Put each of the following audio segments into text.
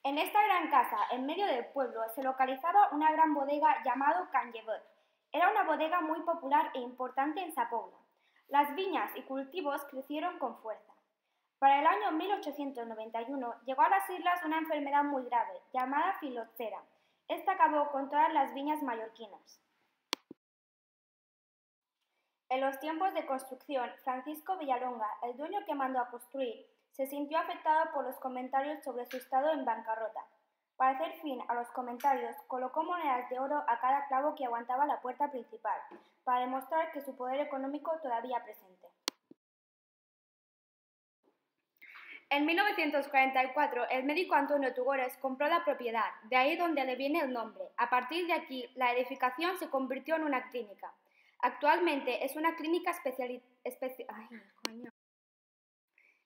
En esta gran casa, en medio del pueblo, se localizaba una gran bodega llamada Can Llebot. Era una bodega muy popular e importante en Sa Pobla. Las viñas y cultivos crecieron con fuerza. Para el año 1891 llegó a las islas una enfermedad muy grave, llamada filoxera. Esta acabó con todas las viñas mallorquinas. En los tiempos de construcción, Francisco Villalonga, el dueño que mandó a construir, se sintió afectado por los comentarios sobre su estado en bancarrota. Para hacer fin a los comentarios, colocó monedas de oro a cada clavo que aguantaba la puerta principal, para demostrar que su poder económico todavía presente. En 1944, el médico Antonio Tugores compró la propiedad, de ahí donde le viene el nombre. A partir de aquí, la edificación se convirtió en una clínica. Actualmente es una clínica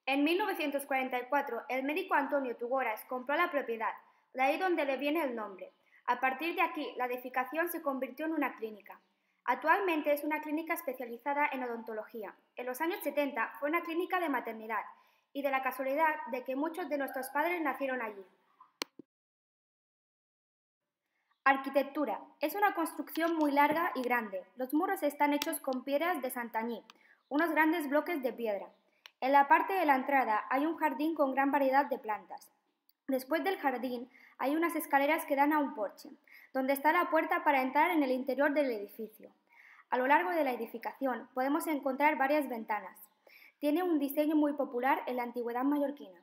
En 1944, el médico Antonio Tugores compró la propiedad, de ahí donde le viene el nombre. A partir de aquí, la edificación se convirtió en una clínica. Actualmente es una clínica especializada en odontología. En los años 70 fue una clínica de maternidad y de la casualidad de que muchos de nuestros padres nacieron allí. Arquitectura. Es una construcción muy larga y grande. Los muros están hechos con piedras de Santanyí, unos grandes bloques de piedra. En la parte de la entrada hay un jardín con gran variedad de plantas. Después del jardín hay unas escaleras que dan a un porche, donde está la puerta para entrar en el interior del edificio. A lo largo de la edificación podemos encontrar varias ventanas. Tiene un diseño muy popular en la antigüedad mallorquina.